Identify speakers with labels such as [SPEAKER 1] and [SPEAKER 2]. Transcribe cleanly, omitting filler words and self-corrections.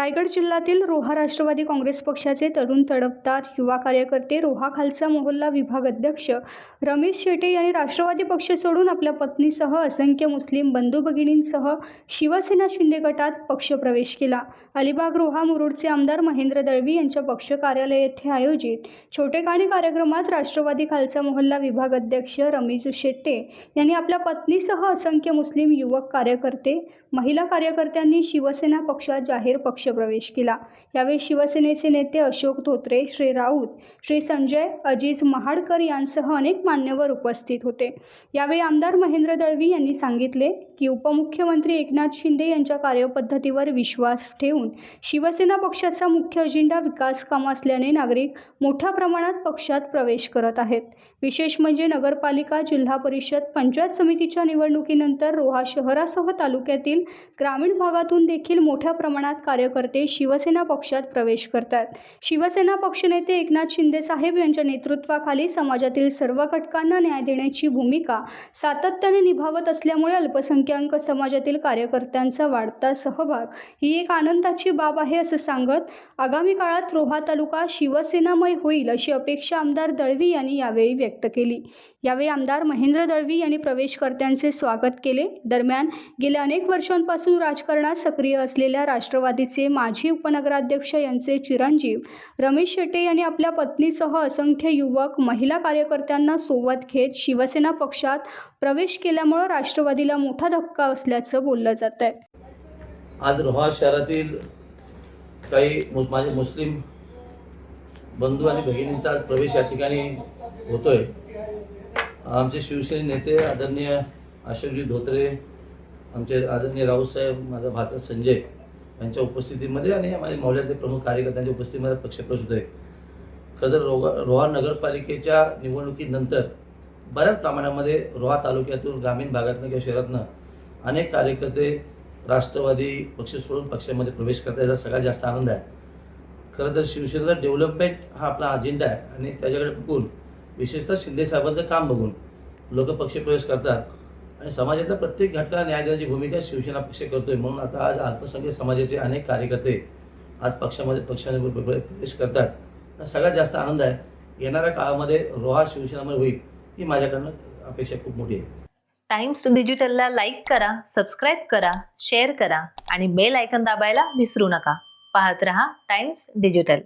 [SPEAKER 1] रायगड जिल्ह्यातील रोहा राष्ट्रवादी काँग्रेस पक्षाचे तरुण तडफदार युवा कार्यकर्ते रोहा खालसा मोहल्ला विभाग अध्यक्ष रमेश शेटे यांनी राष्ट्रवादी पक्ष सोडून आपल्या पत्नीसह असंख्य मुस्लिम बंधू भगिनींसह शिवसेना शिंदे गटात पक्षप्रवेश केला। अलिबाग रोहा मुरुडचे आमदार महेंद्र दळवी यांच्या पक्ष कार्यालय येथे आयोजित छोटेखानी कार्यक्रमात राष्ट्रवादी खालसा मोहल्ला विभाग अध्यक्ष रमेश शेट्टे यांनी आपल्या पत्नीसह असंख्य मुस्लिम युवक कार्यकर्ते महिला कार्यकर्त्यांनी शिवसेना पक्षात जाहीर पक्षप्रवेश केला। यावेळी शिवसेनेचे नेते अशोक धोत्रे, श्री राऊत, श्री संजय अजीज महाडकर यांसह अनेक मान्यवर उपस्थित होते। यावेळी आमदार महेंद्र दळवी यांनी सांगितले की उपमुख्यमंत्री एकनाथ शिंदे यांच्या कार्यपद्धतीवर विश्वास ठेवून शिवसेना पक्षाचा मुख्य अजेंडा विकास कामे असल्याने नागरिक मोठ्या प्रमाणात पक्षात प्रवेश करत आहेत। विशेष म्हणजे नगरपालिका, जिल्हा परिषद, पंचायत समितीच्या निवडणुकीनंतर रोहा शहरासह तालुक्यातील ग्रामीण भागातून देखील मोठ्या प्रमाणात कार्यकर्ते शिवसेना पक्षात प्रवेश करतात। शिवसेना पक्षनेते एकनाथ शिंदे साहेब यांच्या नेतृत्वाखाली समाजातील सर्व घटकांना न्याय देण्याची भूमिका सातत्याने निभावत असल्यामुळे अल्पसंख्याक समाजातील कार्यकर्त्यांचा वाढता सहभाग ही एक आनंदाची बाब आहे असं सांगत आगामी काळात रोहा तालुका शिवसेनामय होईल अशी अपेक्षा आमदार दळवी यांनी यावेळी व्यक्त केली। यावेळी आमदार महेंद्र दळवी यांनी प्रवेशकर्त्यांचे स्वागत केले। दरम्यान गेल्या अनेक वर्षांपासून राजकारणात सक्रिय असलेल्या राष्ट्रवादीचे माजी उपनगराध्यक्ष यांचे चिरंजीव रमेश शेट्टे यांनी आपल्या पत्नीसह असंख्य युवक महिला कार्यकर्त्यांना सोबत घेत शिवसेना पक्षात प्रवेश केल्यामुळे राष्ट्रवादीला मोठा धक्का असल्याचं बोललं जात आहे।
[SPEAKER 2] आज रोहा शहरातील काही माझे मुस्लिम बंधू आणि भगिनींचा प्रवेश या ठिकाणी होतोय। आमचे शिवसेने नेते आदरणीय अशोकजी धोत्रे, आमचे आदरणीय राऊतसाहेब, माझा भाचा संजय यांच्या उपस्थितीमध्ये आणि माझ्या मोहल्ल्याचे प्रमुख कार्यकर्त्यांच्या उपस्थितीमध्ये पक्षप्रवेश होतोय। खरं तर रोहा नगरपालिकेच्या निवडणुकीनंतर बऱ्याच प्रमाणामध्ये रोहा तालुक्यातून ग्रामीण भागातून किंवा शहरातून अनेक कार्यकर्ते राष्ट्रवादी पक्ष सोडून पक्षामध्ये प्रवेश करतात, याचा सगळ्यात जास्त आनंद आहे। खरं तर शिवसेनेचा डेव्हलपमेंट हा आपला अजेंडा आहे आणि त्याच्याकडे बघून विशेषतः शिंदे साहेबांचं काम बघून लोक पक्षप्रवेश करतात आणि समाजातल्या प्रत्येक घटकाला न्याय देण्याची भूमिका शिवसेना पक्ष करतोय। म्हणून आता आज अल्पसंख्याक समाजाचे अनेक कार्यकर्ते आज पक्षाने प्रवेश करतात, सगळ्यात जास्त आनंद आहे। येणाऱ्या काळामध्ये रोहा शिवसेनामध्ये होईल ही माझ्याकडनं अपेक्षा खूप मोठी आहे।
[SPEAKER 3] टाइम्स डिजिटलला लाईक करा, सबस्क्राईब करा, शेअर करा आणि बेल आयकॉन दाबायला विसरू नका। पाहत रहा टाइम्स डिजिटल।